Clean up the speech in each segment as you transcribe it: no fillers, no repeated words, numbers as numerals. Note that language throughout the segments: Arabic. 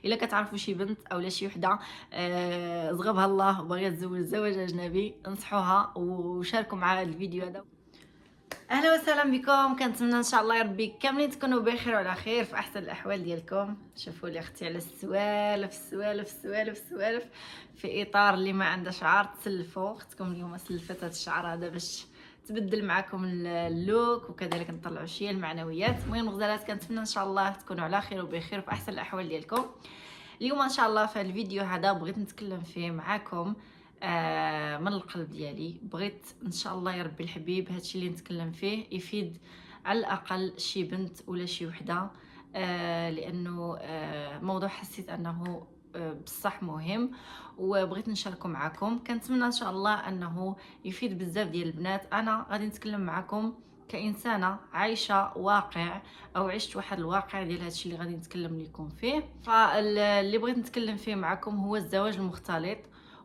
الا كتعرفوا شي بنت اولا شي وحده زغبها الله وباغيه تزوج زواج اجنبي، انصحوها وشاركوا معها هذا الفيديو هذا. اهلا وسهلا بكم، كنتمنى ان شاء الله يا ربي كاملين تكونوا بخير وعلى خير في احسن الاحوال ديالكم. شوفوا لي اختي على السوالف السوالف السوالف السوالف في اطار اللي ما عنده شعر تسلفوا. اختكم اليوم سلفت هذا الشعر هذا باش تبدل معكم اللوك وكذلك نطلعوا شويه المعنويات. المهم غزالات، كنتمنى ان شاء الله تكونوا على خير وبخير في احسن الاحوال ديالكم. اليوم ان شاء الله في الفيديو هذا بغيت نتكلم فيه معكم من القلب ديالي. بغيت ان شاء الله يا ربي الحبيب هادشي اللي نتكلم فيه يفيد على الاقل شي بنت ولا شي وحده، لانه موضوع حسيت انه بصح مهم وبغيت نشاركه معكم. كنتمنى ان شاء الله انه يفيد بزاف ديال البنات. انا غادي نتكلم معكم كإنسانة عايشة واقع أو عشت واحد الواقع ديال هادشي اللي غادي نتكلم لكم فيه. فاللي بغيت نتكلم فيه معكم هو الزواج المختلط،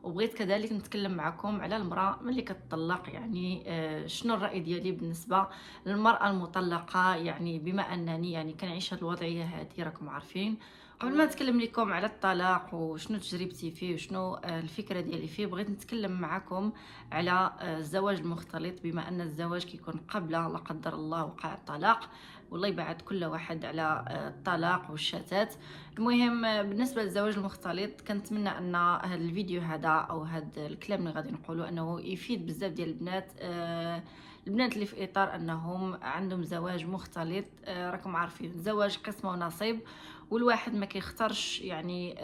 وبغيت كذلك نتكلم معكم على المرأة ملي كتطلق. يعني شنو الرأي ديالي بالنسبة للمرأة المطلقة، يعني بما أنني يعني كنعيش هاد الوضعية هادي راكم عارفين. قبل ما نتكلم لكم على الطلاق وشنو تجربتي فيه وشنو الفكرة ديالي فيه، بغيت نتكلم معكم على الزواج المختلط، بما ان الزواج كيكون قبل لا قدر الله وقع الطلاق، والله يبعد كل واحد على الطلاق والشتات. المهم بالنسبه للزواج المختلط كنتمنى ان هذا الفيديو هذا او هذا الكلام اللي غادي نقوله انه يفيد بزاف ديال البنات، البنات اللي في اطار انهم عندهم زواج مختلط. راكم عارفين الزواج قسمه ونصيب، والواحد ما كيختارش يعني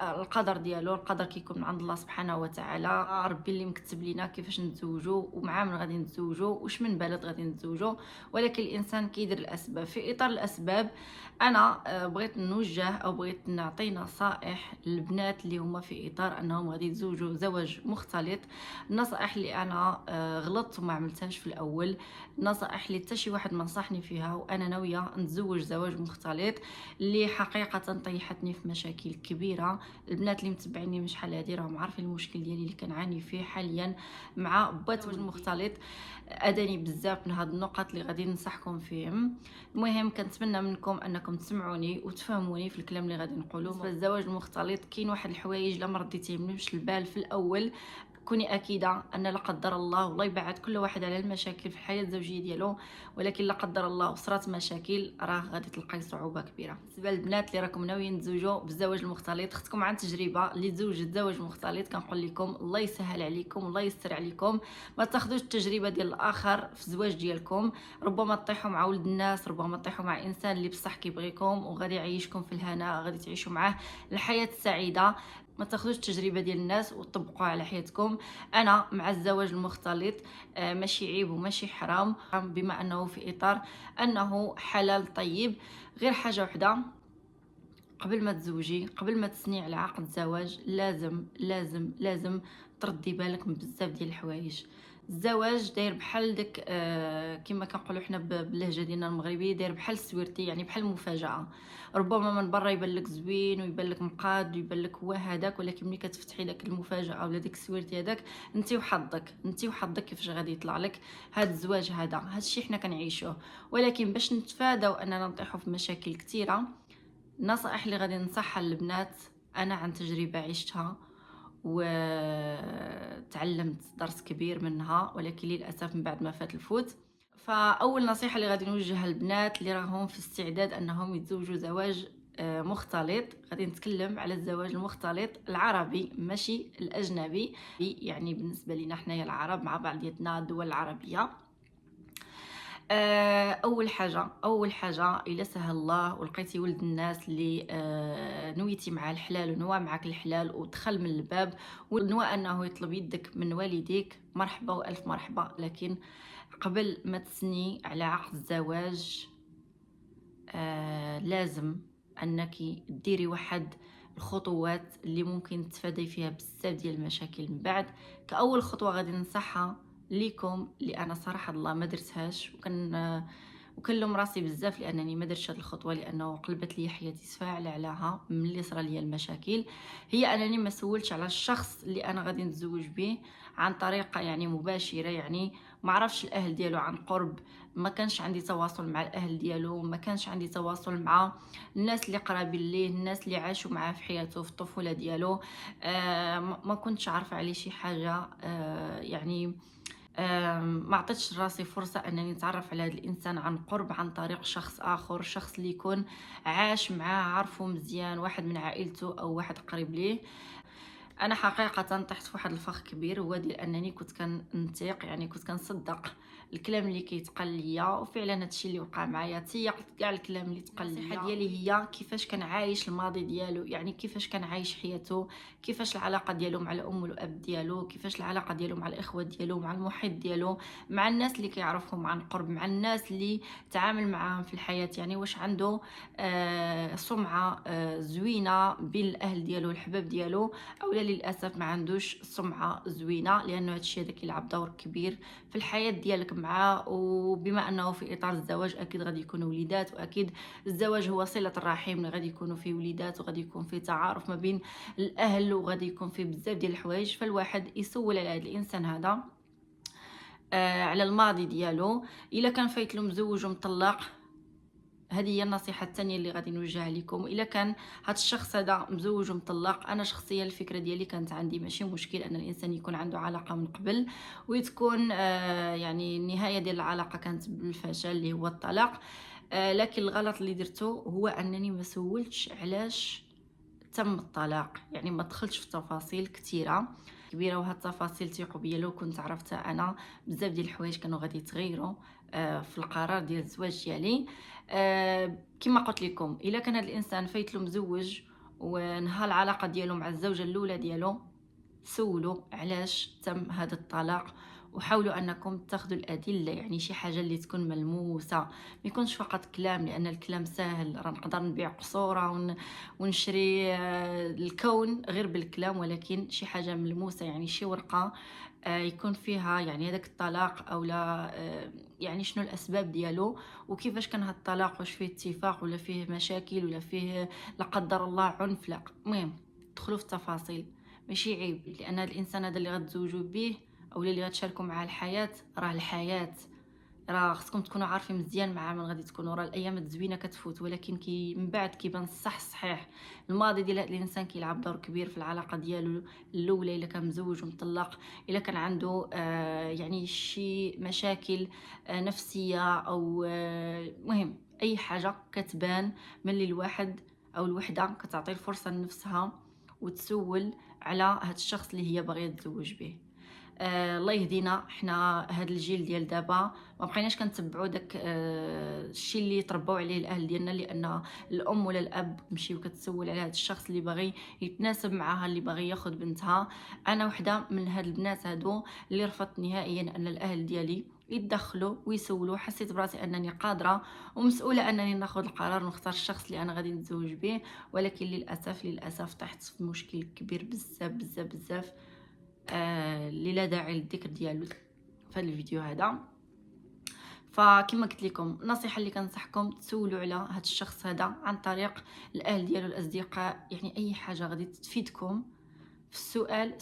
القدر ديالو. القدر كيكون من عند الله سبحانه وتعالى، ربي اللي مكتب لينا كيفاش نتزوجوا ومع من غادي نتزوجوا واش من بلد غادي نتزوجوا، ولكن الانسان كيدير الاسباب. في اطار الاسباب انا بغيت نوجه او بغيت نعطي نصائح للبنات اللي هما في اطار انهم غادي يتزوجوا زواج مختلط. النصائح اللي انا غلطت وما عملتهاش في الاول، النصائح اللي حتى شي واحد ما نصحني فيها وانا ناويه نتزوج زواج مختلط، اللي حقيقه طيحتني في مشاكل كبيره. البنات اللي متبعيني من شحال هادي راهم عارفين المشكل ديالي اللي كنعاني فيه حاليا مع بات المختلط. اداني بزاف من هاد النقط اللي غادي ننصحكم فيهم. المهم كنتمنى منكم انكم تسمعوني وتفهموني في الكلام اللي غادي نقوله. فالزواج المختلط كاين واحد الحوايج لا ما رديتيهمش البال في الاول، كوني اكيده ان لا قدر الله، والله يبعد كل واحد على المشاكل في الحياه الزوجيه ديالو، ولكن لا قدر الله وصرات مشاكل راه غادي تلقاي صعوبه كبيره. بالنسبه للبنات اللي راكم ناويين تزوجوا بالزواج المختلط، خصكم عن تجربه اللي تزوجت زواج مختلط كنقول لكم الله يسهل عليكم الله يستر عليكم. ما تاخذوش التجربه ديال الاخر في الزواج ديالكم، ربما تطيحوا مع ولد الناس، ربما تطيحوا مع انسان اللي بصح كيبغيكم وغادي يعيشكم في الهناء، غادي تعيشوا معاه الحياه السعيده. ما تاخذوش التجربه ديال الناس وطبقوها على حياتكم. انا مع الزواج المختلط، ماشي عيب وماشي حرام، بما انه في اطار انه حلال طيب. غير حاجه وحده، قبل ما تزوجي قبل ما تسني على عقد الزواج لازم لازم لازم تردي بالك من بزاف ديال الحوايج. الزواج داير بحال داك كما كنقولوا حنا باللهجه ديالنا المغربيه، داير بحال السويرتي، يعني بحال المفاجاه. ربما من برا يبان لك زوين ويبان لك مقاد ويبان لك هو هذاك، ولكن ملي كتفتحي داك المفاجاه ولا داك السويرتي هذاك، انت وحظك كيفاش غادي يطلع لك هذا الزواج. هذا الشيء حنا كنعيشوه، ولكن باش نتفاداو اننا نطيحوا في مشاكل كثيره، النصائح اللي غادي ننصحها للبنات انا عن تجربه عشتها وتعلمت درس كبير منها، ولكن للاسف من بعد ما فات الفوت. فاول نصيحه اللي غادي نوجهها للبنات اللي راهم في استعداد انهم يتزوجوا زواج مختلط، غادي نتكلم على الزواج المختلط العربي ماشي الاجنبي. يعني بالنسبه لنا حنايا العرب مع بعضياتنا الدول العربيه، اول حاجه الا سهل الله ولقيتي ولد الناس اللي نويتي مع الحلال ونوى معك الحلال ودخل من الباب ونوى انه يطلب يدك من والديك، مرحبا والف مرحبا. لكن قبل ما تسني على عقد الزواج لازم انك ديري واحد الخطوات اللي ممكن تفادي فيها بزاف ديال المشاكل من بعد. كاول خطوه غادي ننصحها ليكم اللي انا صراحه الله ما درتهاش، وكنلوم راسي بزاف لانني ما درتش هذه الخطوه، لانه قلبت لي حياتي سفاح علىها ملي صرا لي المشاكل. هي انني ما سولتش على الشخص اللي انا غادي نتزوج به عن طريقه يعني مباشره، يعني ما عرفش الاهل ديالو عن قرب، ما كانش عندي تواصل مع الاهل ديالو، ما كانش عندي تواصل مع الناس اللي قرابين ليه، الناس اللي عاشوا معاه في حياته في الطفوله ديالو. ما كنتش عارفه عليه شي حاجه. يعني ما عطيتش راسي فرصة أنني نتعرف على هذا الإنسان عن قرب عن طريق شخص آخر، شخص اللي يكون عاش معاه، عارفه مزيان، واحد من عائلته أو واحد قريب ليه. انا حقيقه طحت في واحد الفخ كبير، هو ديال انني كنت كننطق، يعني كنت كنصدق الكلام اللي كيتقال ليا، وفعلا هادشي اللي وقع معايا. تيقت كاع الكلام اللي تقال ليا. النصيحه ديالي هي كيفاش كان عايش الماضي ديالو، يعني كيفاش كان عايش حياته، كيفاش العلاقه ديالو مع الام والاب ديالو، كيفاش العلاقه ديالو مع الاخوه ديالو، مع المحيط ديالو، مع الناس اللي كيعرفهم عن قرب، مع الناس اللي تعامل معاهم في الحياه. يعني واش عنده سمعه زوينه بين الاهل ديالو والحباب ديالو، اولا للاسف ما عندوش سمعه زوينه، لانه هادشي هذا كيلعب دور كبير في الحياه ديالك معاه. وبما انه في اطار الزواج اكيد غادي يكونوا وليدات، واكيد الزواج هو صله الرحم اللي غادي يكونوا فيه وليدات، وغادي يكون فيه تعارف ما بين الاهل، وغادي يكون فيه بزاف ديال الحوايج. فالواحد يسول على هذا الانسان هذا على الماضي ديالو، الا كان فايت له مزوج ومطلق. هذه هي النصيحه الثانيه اللي غادي نوجهها لكم. الا كان هذا الشخص هذا مزوج ومطلق، انا شخصيا الفكره ديالي كانت عندي ماشي مشكل ان الانسان يكون عنده علاقه من قبل وتكون يعني النهايه ديال العلاقه كانت بالفشل اللي هو الطلاق. لكن الغلط اللي درته هو انني ما سولتش علاش تم الطلاق، يعني ما دخلتش في تفاصيل كثيره كبيره. وهاد التفاصيل ثقوا بيا لو كنت عرفتها انا، بزاف ديال الحوايج كانوا غادي يتغيروا في القرار ديال الزواج ديالي. كما قلت لكم، الا كان هذا الانسان فايت له مزوج ونهى العلاقه ديالو مع الزوجه الاولى ديالو، سولوا علاش تم هذا الطلاق، وحاولوا انكم تاخذوا الادله، يعني شي حاجه اللي تكون ملموسه، ما يكونش فقط كلام، لان الكلام ساهل، راه نقدر نبيع قصوره ونشري الكون غير بالكلام، ولكن شي حاجه ملموسه، يعني شي ورقه يكون فيها يعني هذاك الطلاق او لا، يعني شنو الاسباب ديالو، وكيفاش كان هذا الطلاق، واش فيه اتفاق ولا فيه مشاكل ولا فيه لا قدر الله عنف. لا، المهم دخلوا في التفاصيل، ماشي عيب، لان هذا الانسان هذا اللي غتزوجوا به او اللي غتشاركوا معاه الحياه، راه الحياه، راه خصكم تكونوا عارفين مزيان معاه من غادي تكونوا. راه الايام الزوينه كتفوت، ولكن من بعد كيبان الصح الصحيح. الماضي ديال هذا الانسان كيلعب دور كبير في العلاقه ديالو الاولى، الا كان مزوج ومطلق، الا كان عنده يعني شي مشاكل نفسيه، او مهم اي حاجه كتبان ملي الواحد او الوحده كتعطي الفرصه لنفسها وتسول على هاد الشخص اللي هي باغيه تزوج به. الله يهدينا. حنا هاد الجيل ديال دابا ما بقيناش كنتبعوا داك الشيء اللي تربوا عليه الاهل ديالنا، لان الام ولا الاب مشيو كتسول على هاد الشخص اللي باغي يتناسب معاها، اللي باغي ياخذ بنتها. انا وحده من هاد البنات هادو اللي رفضت نهائيا ان الاهل ديالي يتدخلوا ويسولوا. حسيت براسي انني قادره ومسؤوله انني ناخذ القرار ونختار الشخص اللي انا غادي نتزوج به، ولكن للاسف طحت في مشكل كبير بزاف بزاف بزاف، اللي لا داعي للذكر ديالو في هذا الفيديو هذا. فكما قلت لكم، النصيحه اللي كنصحكم تسولوا على هذا الشخص هذا عن طريق الاهل ديالو، الاصدقاء، يعني اي حاجه غادي تفيدكم في السؤال.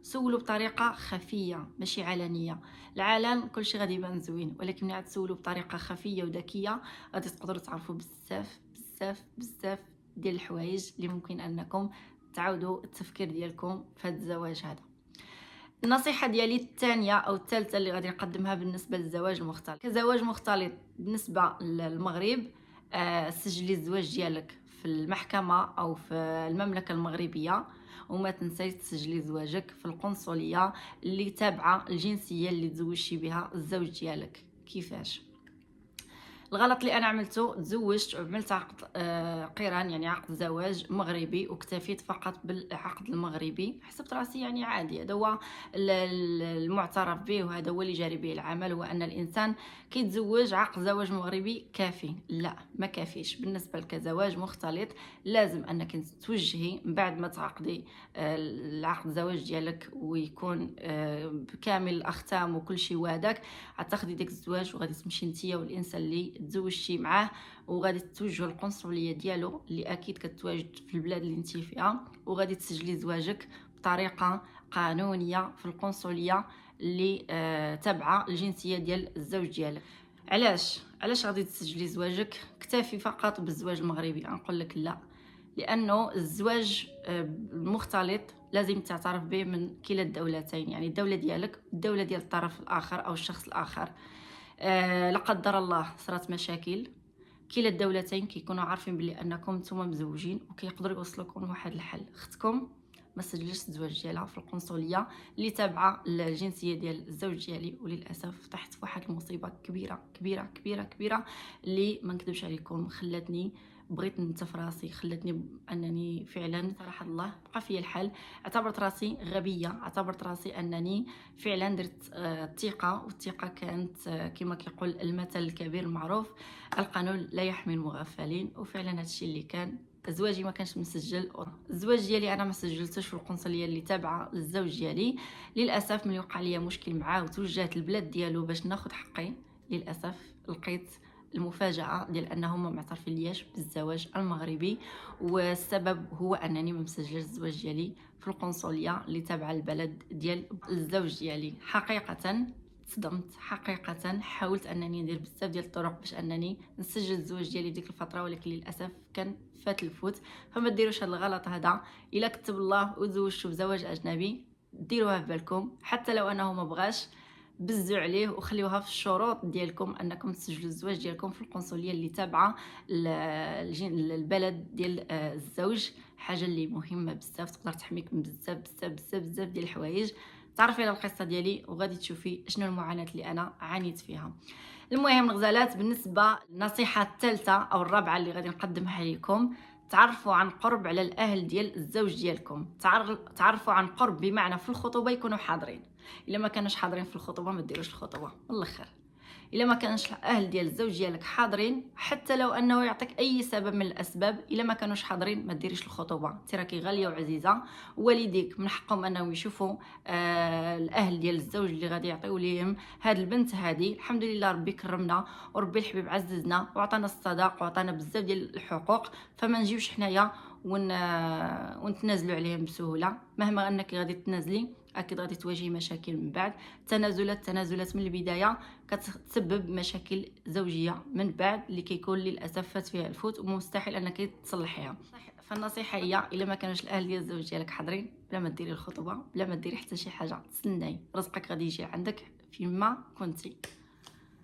سولوا بطريقه خفيه ماشي علنيه. العلن كلشي غادي يبان زوين، ولكن ملي تسولوا بطريقه خفيه وذكيه غادي تقدروا تعرفوا بزاف بزاف بزاف ديال الحوايج اللي ممكن انكم تعاودوا التفكير ديالكم في هذا الزواج هذا. النصيحه ديالي الثانيه او الثالثه اللي غادي نقدمها بالنسبه للزواج المختلط. كزواج مختلط بالنسبه للمغرب، سجلي الزواج ديالك في المحكمه او في المملكه المغربيه، وما تنسيش تسجلي زواجك في القنصليه اللي تابعه الجنسيه اللي تزوجتي بها الزوج ديالك. كيفاش؟ الغلط اللي انا عملته، تزوجت وعملت عقد قران، يعني عقد زواج مغربي، واكتفيت فقط بالعقد المغربي. حسبت راسي يعني عادي، هذا هو المعترف به، وهذا هو اللي جاري به العمل، هو ان الانسان كيتزوج عقد زواج مغربي كافي. لا، ما كافيش. بالنسبه لك زواج مختلط لازم انك توجهي من بعد ما تعقدي العقد الزواج ديالك ويكون بكامل الاختام وكل شيء، وهذاك غتاخدي داك الزواج وغادي تمشي نتيا والانسان اللي تزوجتي معاه، وغادي تتوجهوا للقنصليه ديالو اللي اكيد كتواجد في البلاد اللي انت فيها، وغادي تسجلي زواجك بطريقه قانونيه في القنصليه اللي تابعه الجنسيه ديال الزوج ديالك. علاش غادي تسجلي زواجك؟ اكتفي فقط بالزواج المغربي. نقول لك لا، لانه الزواج المختلط لازم تعترف به من كلا الدولتين، يعني الدوله ديالك الدوله ديال الطرف الاخر او الشخص الاخر. لا قدر الله صارت مشاكل، كلا الدولتين كيكونوا عارفين بلي انكم نتوما مزوجين وكيقدروا يوصلوكم لواحد الحل. اختكم ما سجلش الزواج ديالها في القنصليه اللي تابعه الجنسيه ديال الزوج ديالي، وللاسف طحت في واحد المصيبه كبيره كبيره كبيره كبيره اللي ما نكذبش عليكم خلاتني بغيت ننتف راسي، خلاتني انني فعلا صراحه الله بقى فيا الحال. اعتبرت راسي غبيه، اعتبرت راسي انني فعلا درت الثقه، والثقه كانت كما كيقول المثل الكبير المعروف القانون لا يحمي المغفلين. وفعلا هادشي اللي كان. زواجي ما كانش مسجل، الزواج ديالي انا ما سجلتوش في القنصليه اللي تابعه للزوج ديالي. للاسف ملي وقع لي مشكل معاه وتوجهت البلاد ديالو باش ناخذ حقي، للاسف لقيت المفاجاه ديال انهم ما معترفين لياش بالزواج المغربي، والسبب هو انني ما مسجلش الزواج ديالي في القنصليه اللي تابعه البلد ديال الزوج ديالي. حقيقه صدمت، حقيقه حاولت انني ندير بزاف ديال الطرق باش انني نسجل الزواج ديالي ديك الفتره، ولكن للاسف كان فات الفوت. فما ديروش هذا الغلط هذا. الا كتب الله وتزوجتوا بزواج اجنبي ديروها في بالكم، حتى لو انه ما بغاش بزوا عليه وخليوها في الشروط ديالكم انكم تسجلوا الزواج ديالكم في القنصليه اللي تابعه البلد ديال الزوج. حاجه اللي مهمه بزاف، تقدر تحميك من بزاف بزاف بزاف بزاف ديال الحوايج. تعرفي على القصه ديالي وغادي تشوفي شنو المعاناه اللي انا عانيت فيها. المهم الغزالات، بالنسبه للنصيحه الثالثه او الرابعه اللي غادي نقدمها لكم، تعرفوا عن قرب على الاهل ديال الزوج ديالكم. تعرفوا عن قرب بمعنى في الخطوبه يكونوا حاضرين. الا ما كانوش حاضرين في الخطوبه ما ديروش الخطوبه من الاخر. الا ما كانش الاهل ديال الزوج ديالك حاضرين، حتى لو انه يعطيك اي سبب من الاسباب، الا ما كانوش حاضرين ما ديريش الخطوبه. انت راكي غاليه وعزيزه، والديك من حقهم انهم يشوفوا الاهل ديال الزوج اللي غادي يعطيو ليهم هاد البنت هادي. الحمد لله ربي كرمنا وربي الحبيب عززنا وعطانا الصداق وعطانا بزاف ديال الحقوق، فما نجيوش حنايا ونتنازلوا عليهم بسهوله. مهما انك غادي تنازلي اكيد غادي تواجهي مشاكل من بعد. تنازلات من البدايه كتسبب مشاكل زوجيه من بعد اللي كيكون للاسف فات فيها الفوت ومستحيل انك تصلحيها. فالنصيحه هي الا ما كانوش الاهل ديال الزوج ديالك حاضرين، بلا ما ديري الخطوبه، بلا ما ديري حتى شي حاجه، تسناي رزقك غادي يجي عندك فيما كنتي.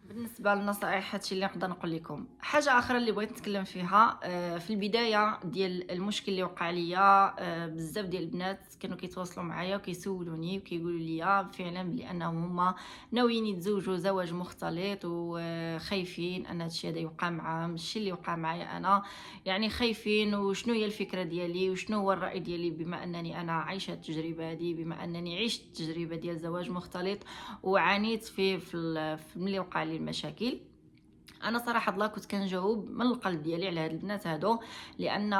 بالنسبه للنصائح هادشي اللي نقدر نقول لكم. حاجه اخرى اللي بغيت نتكلم فيها، في البدايه ديال المشكل اللي وقع ليا، بزاف ديال البنات كانوا كيتواصلوا معايا وكيسولوني وكيقولوا لي فعلا بلي انهم هما ناويين يتزوجوا زواج مختلط وخايفين ان هادشي هذا يوقع معاهم. الشيء اللي وقع معايا انا يعني خايفين، وشنو هي الفكره ديالي وشنو هو الراي ديالي بما انني انا عايشه التجربه هذه، بما انني عشت التجربه ديال زواج مختلط وعانيت في ملي وقع لي المشاكل. انا صراحه الله كنت كنجاوب من القلب ديالي على هاد البنات هادو، لان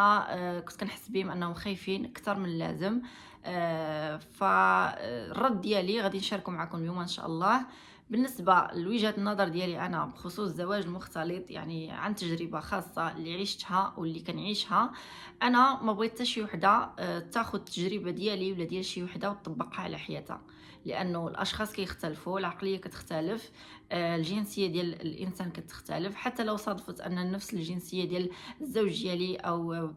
كنت كنحس بهم انهم خايفين اكثر من اللازم. فالرد ديالي غادي نشاركه معكم اليوم ان شاء الله. بالنسبه لوجهه النظر ديالي انا بخصوص الزواج المختلط، يعني عن تجربه خاصه اللي عشتها واللي كنعيشها، انا ما بغيت حتى شي وحده تاخذ التجربه ديالي ولا ديال شي وحده وتطبقها على حياتها، لانه الاشخاص كيختلفوا، العقليه كتختلف، الجنسيه ديال الانسان كتختلف. حتى لو صادفت ان نفس الجنسيه ديال الزوج ديالي او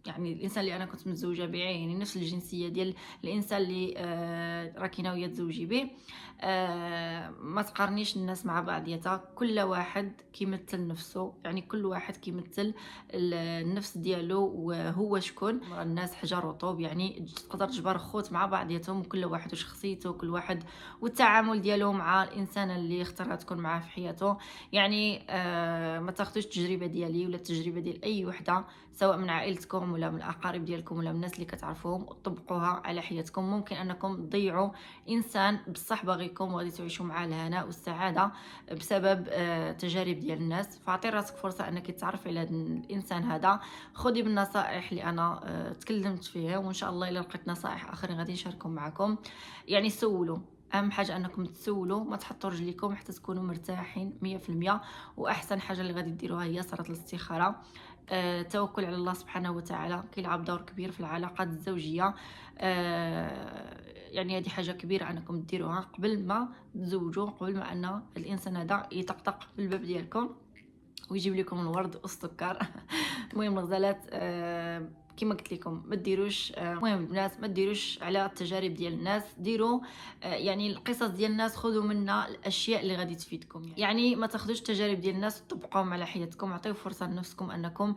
يعني الانسان اللي انا كنت متزوجه به يعني نفس الجنسيه ديال الانسان اللي راكي ناويه تزوجي به، ما تقارنيش الناس مع بعضياتها. كل واحد كيمثل نفسه، يعني كل واحد كيمثل النفس ديالو وهو شكون. الناس حجر وطوب، يعني تقدر تجبر خوت مع بعضياتهم، وكل واحد وشخصيته، كل واحد والتعامل ديالو مع الانسان اللي اختارها تكون معاه في حياته. يعني ما تاخذوش التجربه ديالي ولا التجربه ديال اي وحده سواء من عائلتكم ولا من الاقارب ديالكم ولا من الناس اللي كتعرفوهم وطبقوها على حياتكم. ممكن انكم تضيعوا انسان بصح باغيكم وغادي تعيشوا معاه الهناء والسعاده بسبب تجارب ديال الناس. فاعطي راسك فرصه انك تعرفي على هذا الانسان هذا، خذي بالنصائح اللي انا تكلمت فيها، وان شاء الله الا لقيت نصائح اخرين غادي نشاركهم معكم. يعني سولوا، اهم حاجه انكم تسولوا، ما تحطوا رجليكم حتى تكونوا مرتاحين 100%. واحسن حاجه اللي غادي ديروها هي صلاه الاستخاره. التوكل على الله سبحانه وتعالى كيلعب دور كبير في العلاقات الزوجيه. يعني هذه حاجه كبيره انكم ديروها قبل ما تزوجوا، قبل ما ان الانسان هذا يطقطق في الباب ديالكم ويجيب لكم الورد والسكر. المهم الغزالات، كما قلت لكم ما ديروش، المهم البنات ما ديروش على التجارب ديال الناس، ديروا يعني القصص ديال الناس، خذوا منها الاشياء اللي غادي تفيدكم. يعني ما تاخذوش التجارب ديال الناس وتطبقوهم على حياتكم، عطيو فرصه لنفسكم انكم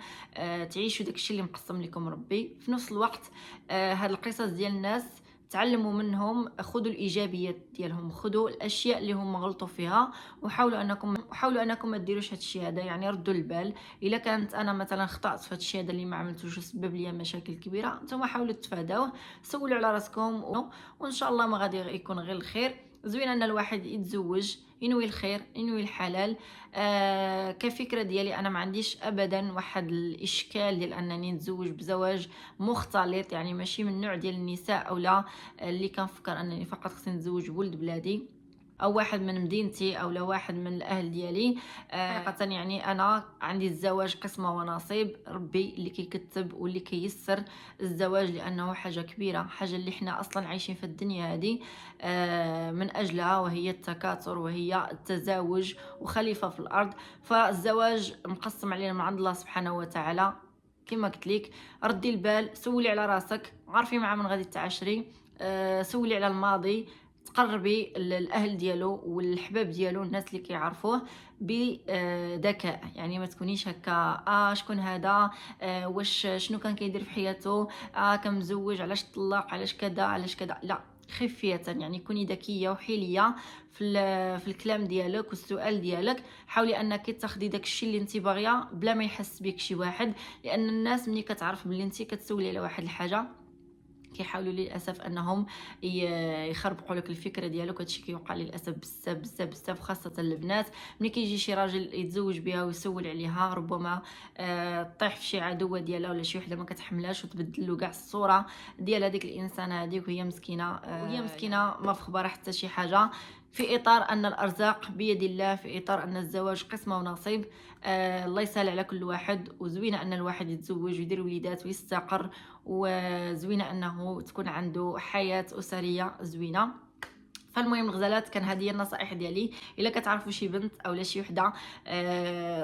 تعيشوا داكشي اللي مقسم لكم ربي. في نفس الوقت هاد القصص ديال الناس تعلموا منهم، خذوا الايجابيات ديالهم، خذوا الاشياء اللي هم غلطوا فيها، وحاولوا انكم ما ديروش هذا الشيء هذا. يعني ردوا البال، الا كانت انا مثلا خطات في هذا الشيء هذا اللي ما عملتوش وسبب لي مشاكل كبيره، نتوما حاولوا تتفاداوه، سولوا على راسكم وان شاء الله ما غادي يكون غير الخير. زوين ان الواحد يتزوج ينوي الخير، ينوي الحلال. كفكره ديالي انا ما عنديش ابدا واحد الاشكال ديال انني نتزوج بزواج مختلط، يعني ماشي من نوع ديال النساء او لا اللي كنفكر انني فقط خصني نتزوج بولد بلادي او واحد من مدينتي او لا واحد من الاهل ديالي. حقيقه يعني انا عندي الزواج قسمه ونصيب، ربي اللي كيكتب واللي كيسر الزواج، لانه حاجه كبيره، حاجه اللي احنا اصلا عايشين في الدنيا هذه من اجلها، وهي التكاثر وهي التزاوج وخليفه في الارض. فالزواج مقسم علينا من عند الله سبحانه وتعالى. كما قلت لك ردي البال، سولي على راسك، عارفي مع من غادي تعاشري، سولي على الماضي، تقربي الاهل ديالو والحباب ديالو، الناس اللي كيعرفوه بذكاء. يعني ما تكونيش هكا شكون هذا، واش شنو كان كيدير في حياته، كان مزوج، علاش طلق، علاش كذا علاش كذا، لا، خفيه. يعني كوني ذكيه وحيليه في الكلام ديالك والسؤال ديالك. حاولي انك تاخدي داك الشيء اللي انت باغيه بلا ما يحس بك شي واحد، لان الناس ملي كتعرف بلي انت كتسولي على واحد الحاجه كيحاولوا للاسف انهم يخربقوا لك الفكره ديالك. هادشي كيوقع للاسف بزاف بزاف بزاف، خاصه البنات. ملي كيجي شي راجل يتزوج بها ويسول عليها، ربما طيح في شي عدوه ديالها ولا شي وحده ما كتحملهاش وتبدل له كاع الصوره ديال هذيك الانسانه هذيك، وهي مسكينه، وهي مسكينه ما في خبارها حتى شي حاجه. في اطار ان الارزاق بيد الله، في اطار ان الزواج قسمه ونصيب، الله يسهل على كل واحد. وزوينه ان الواحد يتزوج ويدير وليدات ويستقر، وزوينه انه تكون عنده حياه اسريه زوينه. فالمهم الغزالات، كان هذه النصائح ديالي. الا كتعرفوا شي بنت اولا شي وحده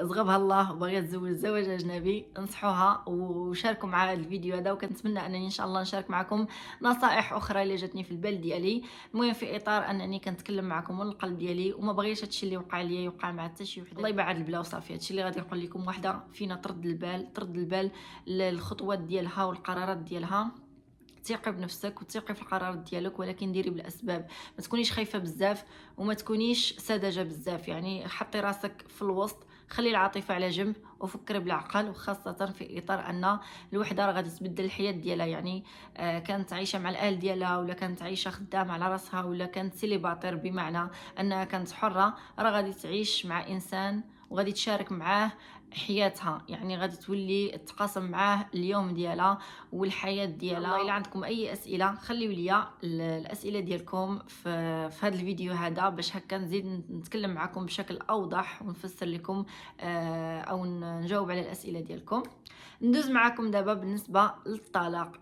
زغبها الله وباغيه تزوج زواج اجنبي، انصحوها وشاركوا معها الفيديو هذا، وكنتمنى انني ان شاء الله نشارك معكم نصائح اخرى اللي جاتني في البال ديالي. المهم في اطار انني كنتكلم معكم من القلب ديالي، وما بغيتش هادشي اللي وقع ليا يوقع مع حتى شي وحده. الله يبعد البلا وصافي. هادشي اللي غادي نقول لكم، وحده فينا ترد البال للخطوات ديالها والقرارات ديالها. ثقي بنفسك وثقي في القرارات ديالك، ولكن ديري بالاسباب. ما تكونيش خايفه بزاف وما تكونيش ساذجه بزاف. يعني حطي راسك في الوسط، خلي العاطفه على جنب وفكري بالعقل، وخاصه في اطار ان الوحده راه غادي تبدل الحياه ديالها. يعني كانت عايشه مع الاهل ديالها، ولا كانت عايشه خدامه على راسها، ولا كانت سيليباتير بمعنى انها كانت حره، راه غادي تعيش مع انسان وغادي تشارك معاه حياتها. يعني غادي تولي تقاسم معاه اليوم ديالها والحياه ديالها. الا عندكم اي اسئله خليوا لي الاسئله ديالكم في هذا الفيديو هذا، باش هكا نزيد نتكلم معكم بشكل اوضح ونفسر لكم او نجاوب على الاسئله ديالكم. ندوز معكم دابا بالنسبه للطلاق.